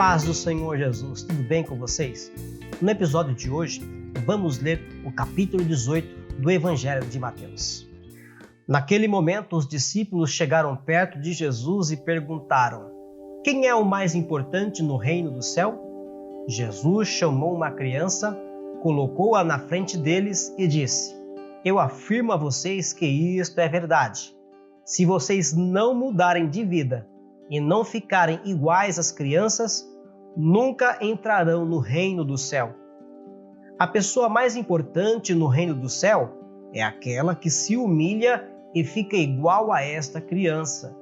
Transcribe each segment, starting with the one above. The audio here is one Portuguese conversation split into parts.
paz do Senhor Jesus, tudo bem com vocês? No episódio de hoje, vamos ler o capítulo 18 do Evangelho de Mateus. Naquele momento, os discípulos chegaram perto de Jesus e perguntaram: quem é o mais importante no reino do céu? Jesus chamou uma criança, colocou-a na frente deles e disse: eu afirmo a vocês que isto é verdade. Se vocês não mudarem de vida e não ficarem iguais às crianças, nunca entrarão no reino do céu. A pessoa mais importante no reino do céu é aquela que se humilha e fica igual a esta criança.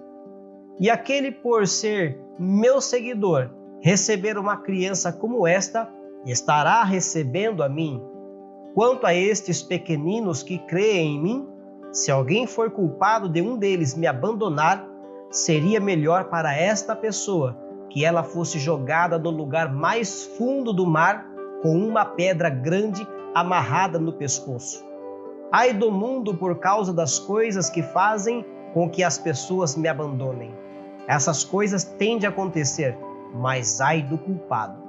E aquele, por ser meu seguidor, receber uma criança como esta, estará recebendo a mim. Quanto a estes pequeninos que creem em mim, se alguém for culpado de um deles me abandonar, seria melhor para esta pessoa que ela fosse jogada no lugar mais fundo do mar com uma pedra grande amarrada no pescoço. Ai do mundo por causa das coisas que fazem com que as pessoas me abandonem. Essas coisas tendem a acontecer, mas ai do culpado.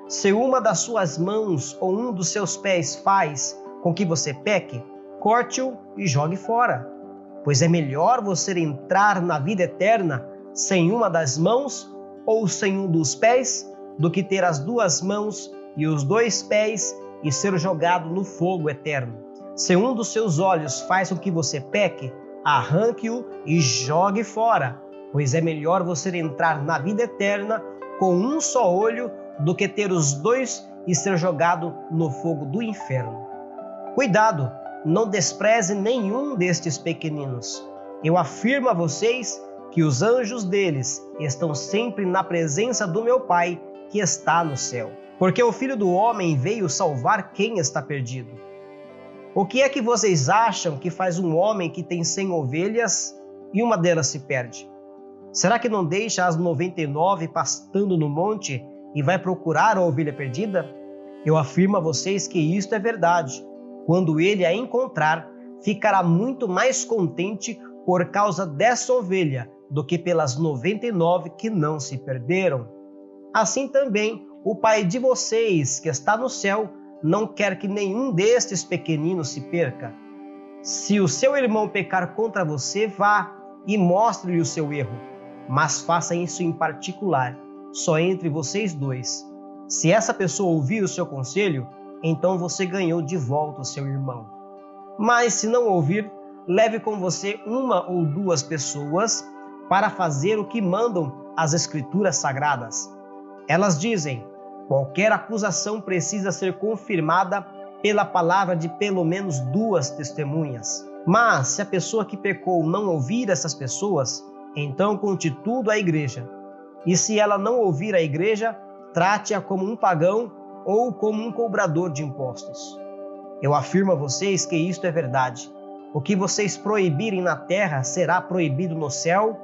Se uma das suas mãos ou um dos seus pés faz com que você peque, corte-o e jogue fora. Pois é melhor você entrar na vida eterna sem uma das mãos ou sem um dos pés, do que ter as duas mãos e os dois pés e ser jogado no fogo eterno. Se um dos seus olhos faz com que você peque, arranque-o e jogue fora. Pois é melhor você entrar na vida eterna com um só olho do que ter os dois e ser jogado no fogo do inferno. Cuidado! Não despreze nenhum destes pequeninos. Eu afirmo a vocês que os anjos deles estão sempre na presença do meu Pai que está no céu. Porque o Filho do Homem veio salvar quem está perdido. O que é que vocês acham que faz um homem que tem 100 ovelhas e uma delas se perde? Será que não deixa as 99 pastando no monte e vai procurar a ovelha perdida? Eu afirmo a vocês que isto é verdade. Quando ele a encontrar, ficará muito mais contente por causa dessa ovelha do que pelas 99 que não se perderam. Assim também, o Pai de vocês, que está no céu, não quer que nenhum destes pequeninos se perca. Se o seu irmão pecar contra você, vá e mostre-lhe o seu erro, mas faça isso em particular, só entre vocês dois. Se essa pessoa ouvir o seu conselho, então você ganhou de volta o seu irmão. Mas se não ouvir, leve com você uma ou duas pessoas para fazer o que mandam as Escrituras Sagradas. Elas dizem: qualquer acusação precisa ser confirmada pela palavra de pelo menos 2 testemunhas. Mas se a pessoa que pecou não ouvir essas pessoas, então conte tudo à igreja. E se ela não ouvir a igreja, trate-a como um pagão ou como um cobrador de impostos. Eu afirmo a vocês que isto é verdade. O que vocês proibirem na terra será proibido no céu,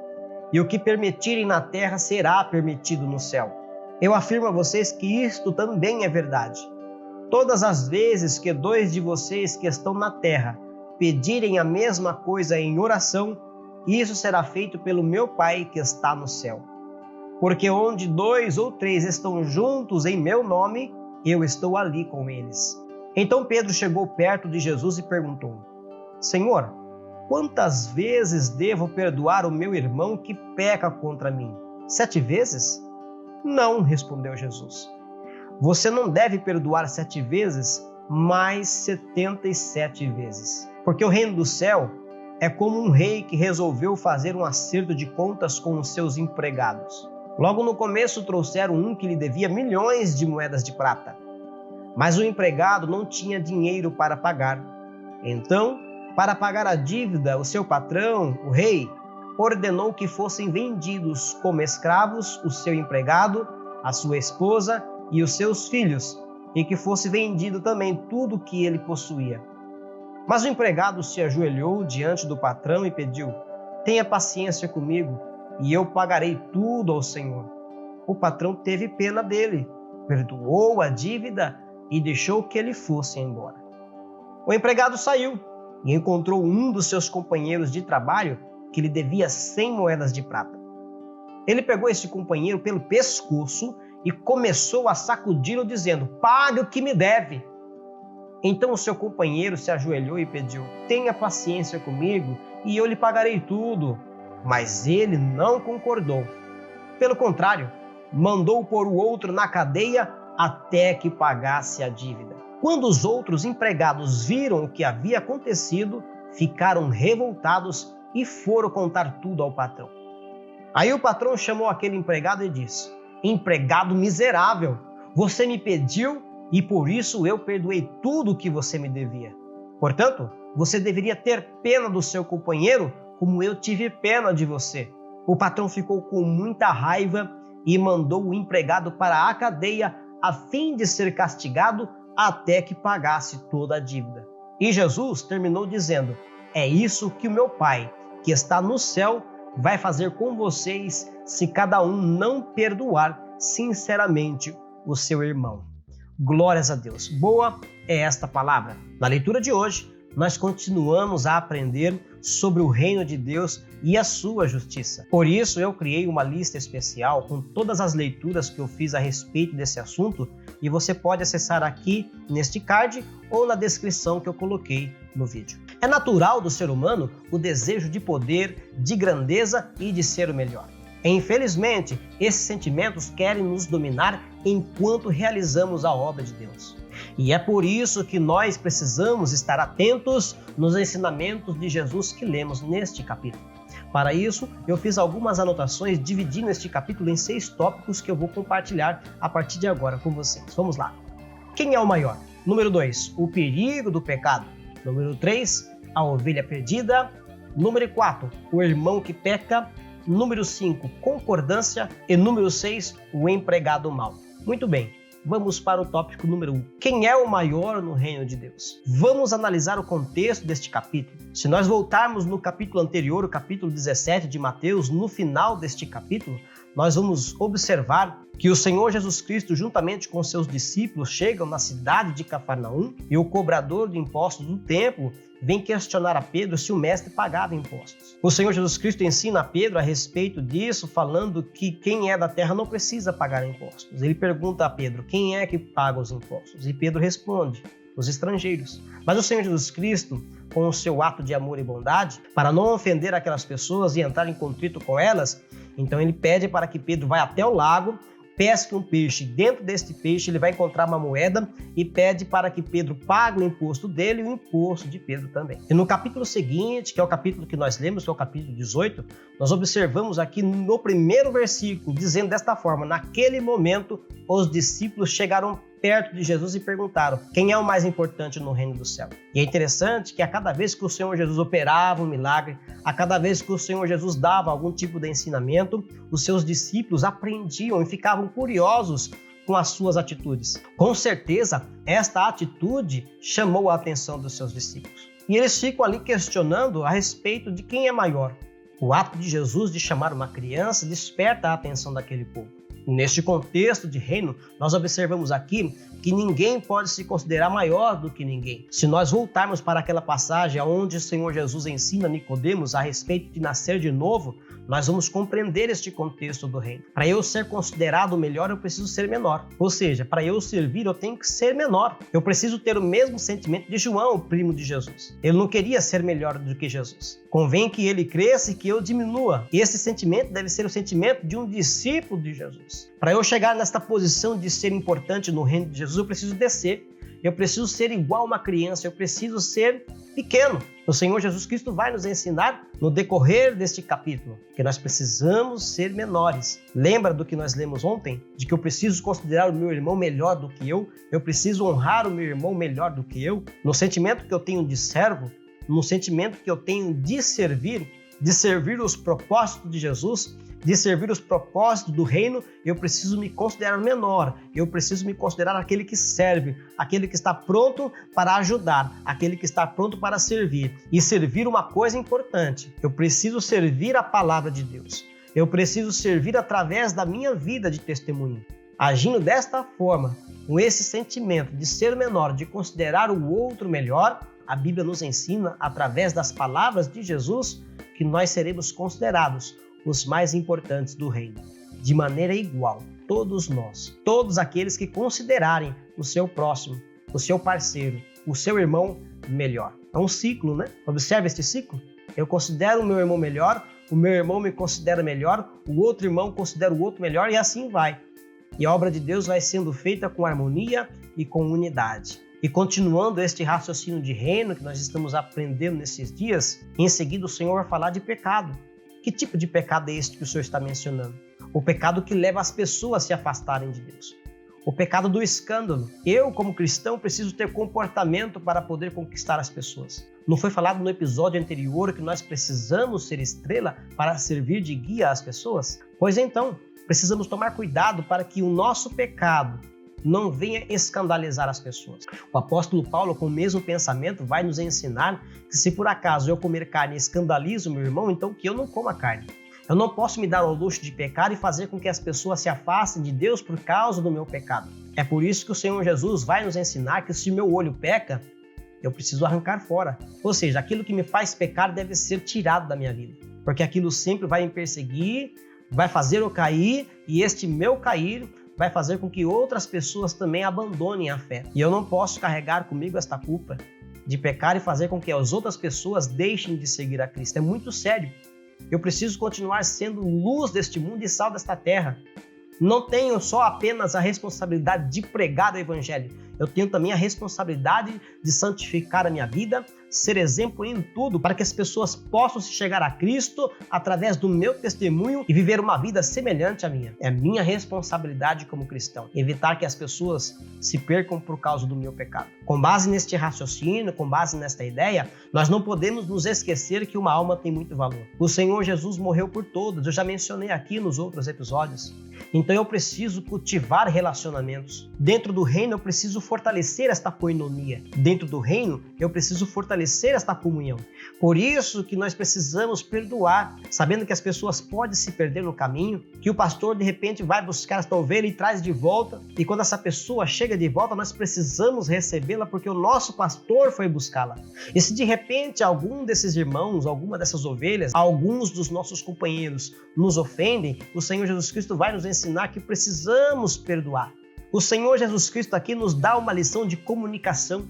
e o que permitirem na terra será permitido no céu. Eu afirmo a vocês que isto também é verdade. Todas as vezes que 2 de vocês que estão na terra pedirem a mesma coisa em oração, isso será feito pelo meu Pai que está no céu. Porque onde 2 ou 3 estão juntos em meu nome, eu estou ali com eles. Então Pedro chegou perto de Jesus e perguntou: Senhor, quantas vezes devo perdoar o meu irmão que peca contra mim? 7 vezes? Não, respondeu Jesus. Você não deve perdoar 7 vezes, mas 77 vezes. Porque o reino do céu é como um rei que resolveu fazer um acerto de contas com os seus empregados. Logo no começo trouxeram um que lhe devia milhões de moedas de prata. Mas o empregado não tinha dinheiro para pagar. Então, para pagar a dívida, o seu patrão, o rei, ordenou que fossem vendidos como escravos o seu empregado, a sua esposa e os seus filhos, e que fosse vendido também tudo o que ele possuía. Mas o empregado se ajoelhou diante do patrão e pediu: tenha paciência comigo, e eu pagarei tudo ao Senhor. O patrão teve pena dele, perdoou a dívida e deixou que ele fosse embora. O empregado saiu e encontrou um dos seus companheiros de trabalho que lhe devia 100 moedas de prata. Ele pegou esse companheiro pelo pescoço e começou a sacudi-lo, dizendo: pague o que me deve. Então o seu companheiro se ajoelhou e pediu: tenha paciência comigo e eu lhe pagarei tudo. Mas ele não concordou. Pelo contrário, mandou pôr o outro na cadeia até que pagasse a dívida. Quando os outros empregados viram o que havia acontecido, ficaram revoltados e foram contar tudo ao patrão. Aí o patrão chamou aquele empregado e disse: empregado miserável, você me pediu e por isso eu perdoei tudo o que você me devia. Portanto, você deveria ter pena do seu companheiro, como eu tive pena de você. O patrão ficou com muita raiva e mandou o empregado para a cadeia a fim de ser castigado até que pagasse toda a dívida. E Jesus terminou dizendo: é isso que o meu Pai, que está no céu, vai fazer com vocês se cada um não perdoar sinceramente o seu irmão. Glórias a Deus. Boa é esta palavra. Na leitura de hoje, nós continuamos a aprender sobre o reino de Deus e a sua justiça. Por isso, eu criei uma lista especial com todas as leituras que eu fiz a respeito desse assunto e você pode acessar aqui neste card ou na descrição que eu coloquei no vídeo. É natural do ser humano o desejo de poder, de grandeza e de ser o melhor. Infelizmente, esses sentimentos querem nos dominar enquanto realizamos a obra de Deus. E é por isso que nós precisamos estar atentos nos ensinamentos de Jesus que lemos neste capítulo. Para isso, eu fiz algumas anotações dividindo este capítulo em 6 tópicos que eu vou compartilhar a partir de agora com vocês. Vamos lá. Quem é o maior? Número 2, o perigo do pecado. Número 3, a ovelha perdida. Número 4, o irmão que peca. Número 5, concordância. E número 6, o empregado mau. Muito bem. Vamos para o tópico número 1. Quem é o maior no reino de Deus? Vamos analisar o contexto deste capítulo. Se nós voltarmos no capítulo anterior, o capítulo 17 de Mateus, no final deste capítulo, nós vamos observar que o Senhor Jesus Cristo, juntamente com seus discípulos, chegam na cidade de Cafarnaum e o cobrador de impostos do templo vem questionar a Pedro se o mestre pagava impostos. O Senhor Jesus Cristo ensina a Pedro a respeito disso, falando que quem é da terra não precisa pagar impostos. Ele pergunta a Pedro: quem é que paga os impostos? E Pedro responde: os estrangeiros. Mas o Senhor Jesus Cristo, com o seu ato de amor e bondade, para não ofender aquelas pessoas e entrar em contrito com elas, então ele pede para que Pedro vá até o lago, pesque um peixe. Dentro deste peixe ele vai encontrar uma moeda e pede para que Pedro pague o imposto dele e o imposto de Pedro também. E no capítulo seguinte, que é o capítulo que nós lemos, que é o capítulo 18, nós observamos aqui no primeiro versículo, dizendo desta forma: naquele momento os discípulos chegaram perto de Jesus e perguntaram: quem é o mais importante no reino do céu? E é interessante que a cada vez que o Senhor Jesus operava um milagre, a cada vez que o Senhor Jesus dava algum tipo de ensinamento, os seus discípulos aprendiam e ficavam curiosos com as suas atitudes. Com certeza, esta atitude chamou a atenção dos seus discípulos. E eles ficam ali questionando a respeito de quem é maior. O ato de Jesus de chamar uma criança desperta a atenção daquele povo. Neste contexto de reino, nós observamos aqui que ninguém pode se considerar maior do que ninguém. Se nós voltarmos para aquela passagem onde o Senhor Jesus ensina Nicodemos a respeito de nascer de novo, nós vamos compreender este contexto do reino. Para eu ser considerado melhor, eu preciso ser menor. Ou seja, para eu servir, eu tenho que ser menor. Eu preciso ter o mesmo sentimento de João, o primo de Jesus. Ele não queria ser melhor do que Jesus. Convém que ele cresça e que eu diminua. E esse sentimento deve ser o sentimento de um discípulo de Jesus. Para eu chegar nesta posição de ser importante no reino de Jesus, eu preciso descer. Eu preciso ser igual a uma criança, eu preciso ser pequeno. O Senhor Jesus Cristo vai nos ensinar no decorrer deste capítulo que nós precisamos ser menores. Lembra do que nós lemos ontem? De que eu preciso considerar o meu irmão melhor do que eu preciso honrar o meu irmão melhor do que eu. No sentimento que eu tenho de servo, no sentimento que eu tenho de servir os propósitos de Jesus, de servir os propósitos do reino, eu preciso me considerar menor, eu preciso me considerar aquele que serve, aquele que está pronto para ajudar, aquele que está pronto para servir. E servir uma coisa importante: eu preciso servir a palavra de Deus, eu preciso servir através da minha vida de testemunho. Agindo desta forma, com esse sentimento de ser menor, de considerar o outro melhor, a Bíblia nos ensina, através das palavras de Jesus, que nós seremos considerados os mais importantes do reino, de maneira igual. todos nós, todos aqueles que considerarem o seu próximo, o seu parceiro, o seu irmão melhor. É um ciclo, né? Observe este ciclo. Eu considero o meu irmão melhor, o meu irmão me considera melhor, o outro irmão considera o outro melhor e assim vai. E a obra de Deus vai sendo feita com harmonia e com unidade. E continuando este raciocínio de reino que nós estamos aprendendo nesses dias, em seguida o Senhor vai falar de pecado. Que tipo de pecado é este que o Senhor está mencionando? O pecado que leva as pessoas a se afastarem de Deus. O pecado do escândalo. Eu, como cristão, preciso ter comportamento para poder conquistar as pessoas. Não foi falado no episódio anterior que nós precisamos ser estrela para servir de guia às pessoas? Pois então, precisamos tomar cuidado para que o nosso pecado não venha escandalizar as pessoas. O apóstolo Paulo, com o mesmo pensamento, vai nos ensinar que se por acaso eu comer carne e escandalizo meu irmão, então que eu não coma carne. Eu não posso me dar ao luxo de pecar e fazer com que as pessoas se afastem de Deus por causa do meu pecado. É por isso que o Senhor Jesus vai nos ensinar que se meu olho peca, eu preciso arrancar fora. Ou seja, aquilo que me faz pecar deve ser tirado da minha vida. Porque aquilo sempre vai me perseguir, vai fazer eu cair, e este meu cair vai fazer com que outras pessoas também abandonem a fé. E eu não posso carregar comigo esta culpa de pecar e fazer com que as outras pessoas deixem de seguir a Cristo. É muito sério. Eu preciso continuar sendo luz deste mundo e sal desta terra. Não tenho só apenas a responsabilidade de pregar o Evangelho. Eu tenho também a responsabilidade de santificar a minha vida, ser exemplo em tudo, para que as pessoas possam se chegar a Cristo através do meu testemunho e viver uma vida semelhante à minha. É minha responsabilidade como cristão, evitar que as pessoas se percam por causa do meu pecado. Com base neste raciocínio, com base nesta ideia, nós não podemos nos esquecer que uma alma tem muito valor. O Senhor Jesus morreu por todos, eu já mencionei aqui nos outros episódios. Então eu preciso cultivar relacionamentos. Dentro do reino eu preciso fortalecer esta koinonia. Dentro do reino eu preciso fortalecer esta comunhão. Por isso que nós precisamos perdoar, sabendo que as pessoas podem se perder no caminho, que o pastor de repente vai buscar esta ovelha e traz de volta, e quando essa pessoa chega de volta nós precisamos recebê-la porque o nosso pastor foi buscá-la. E se de repente algum desses irmãos, alguma dessas ovelhas, alguns dos nossos companheiros nos ofendem, o Senhor Jesus Cristo vai nos ensinar que precisamos perdoar. O Senhor Jesus Cristo aqui nos dá uma lição de comunicação,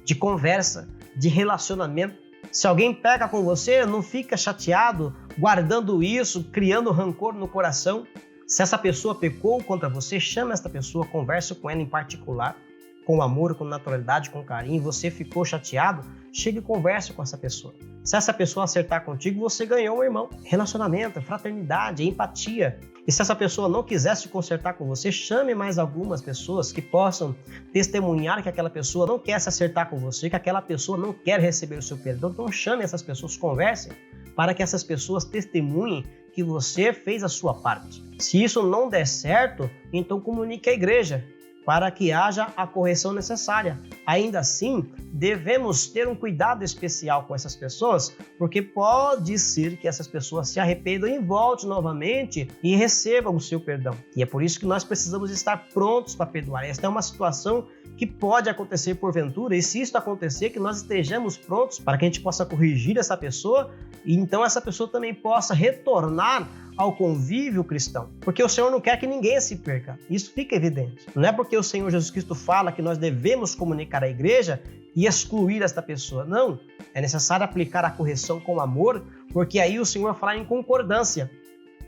de conversa, de relacionamento. Se alguém peca com você, não fica chateado, guardando isso, criando rancor no coração. Se essa pessoa pecou contra você, chama essa pessoa, conversa com ela em particular, com amor, com naturalidade, com carinho. Você ficou chateado, chegue e converse com essa pessoa. Se essa pessoa acertar contigo, você ganhou um irmão. Relacionamento, fraternidade, empatia. E se essa pessoa não quiser se consertar com você, chame mais algumas pessoas que possam testemunhar que aquela pessoa não quer se acertar com você, que aquela pessoa não quer receber o seu perdão. Então chame essas pessoas, conversem, para que essas pessoas testemunhem que você fez a sua parte. Se isso não der certo, então comunique à igreja, para que haja a correção necessária. Ainda assim, devemos ter um cuidado especial com essas pessoas, porque pode ser que essas pessoas se arrependam e voltem novamente e recebam o seu perdão. E é por isso que nós precisamos estar prontos para perdoar. Esta é uma situação que pode acontecer porventura, e se isso acontecer, que nós estejamos prontos para que a gente possa corrigir essa pessoa, e então essa pessoa também possa retornar ao convívio cristão, porque o Senhor não quer que ninguém se perca, isso fica evidente. Não é porque o Senhor Jesus Cristo fala que nós devemos comunicar à igreja e excluir esta pessoa, não, é necessário aplicar a correção com amor, porque aí o Senhor vai falar em concordância.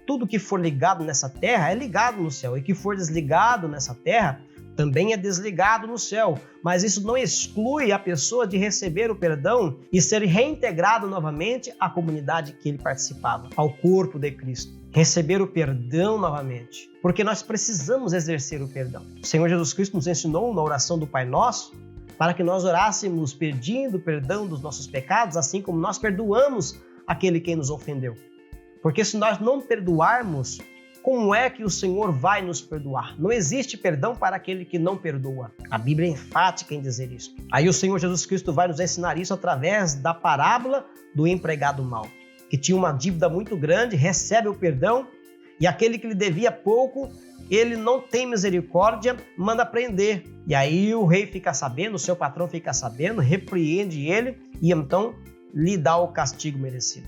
Tudo que for ligado nessa terra é ligado no céu, e que for desligado nessa terra também é desligado no céu, mas isso não exclui a pessoa de receber o perdão e ser reintegrado novamente à comunidade que ele participava, ao corpo de Cristo. Receber o perdão novamente, porque nós precisamos exercer o perdão. O Senhor Jesus Cristo nos ensinou na oração do Pai Nosso para que nós orássemos pedindo perdão dos nossos pecados, assim como nós perdoamos aquele que nos ofendeu. Porque se nós não perdoarmos, como é que o Senhor vai nos perdoar? Não existe perdão para aquele que não perdoa. A Bíblia é enfática em dizer isso. Aí o Senhor Jesus Cristo vai nos ensinar isso através da parábola do empregado mau, que tinha uma dívida muito grande, recebe o perdão, e aquele que lhe devia pouco, ele não tem misericórdia, manda prender. E aí o rei fica sabendo, o seu patrão fica sabendo, repreende ele e então lhe dá o castigo merecido.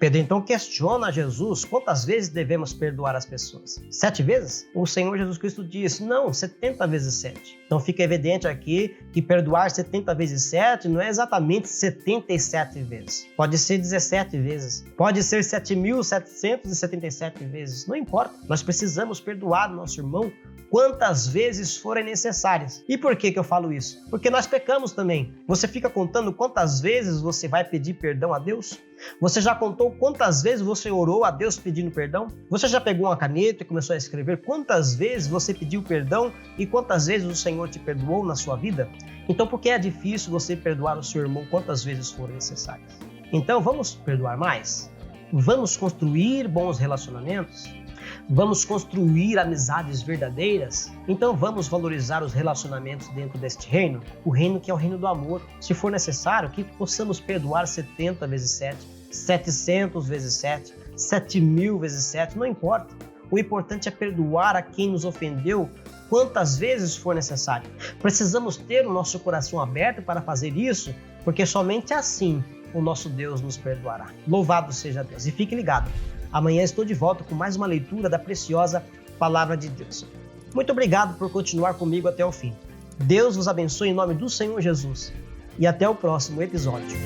Pedro então questiona a Jesus quantas vezes devemos perdoar as pessoas. 7 vezes? O Senhor Jesus Cristo disse, não, 70 vezes 7. Então fica evidente aqui que perdoar 70 vezes 7 não é exatamente 77 vezes. Pode ser 17 vezes, pode ser 7.777 vezes, não importa. Nós precisamos perdoar o nosso irmão quantas vezes forem necessárias. E por que eu falo isso? Porque nós pecamos também. Você fica contando quantas vezes você vai pedir perdão a Deus? Você já contou quantas vezes você orou a Deus pedindo perdão? Você já pegou uma caneta e começou a escrever quantas vezes você pediu perdão e quantas vezes o Senhor te perdoou na sua vida? Então, por que é difícil você perdoar o seu irmão quantas vezes forem necessárias? Então, vamos perdoar mais? Vamos construir bons relacionamentos? Vamos construir amizades verdadeiras? Então vamos valorizar os relacionamentos dentro deste reino, o reino que é o reino do amor. Se for necessário, que possamos perdoar 70 vezes 7, 700 vezes 7, 7.000 vezes 7, não importa. O importante é perdoar a quem nos ofendeu quantas vezes for necessário. Precisamos ter o nosso coração aberto para fazer isso, porque somente assim o nosso Deus nos perdoará. Louvado seja Deus. E fique ligado. Amanhã estou de volta com mais uma leitura da preciosa Palavra de Deus. Muito obrigado por continuar comigo até o fim. Deus vos abençoe em nome do Senhor Jesus. E até o próximo episódio.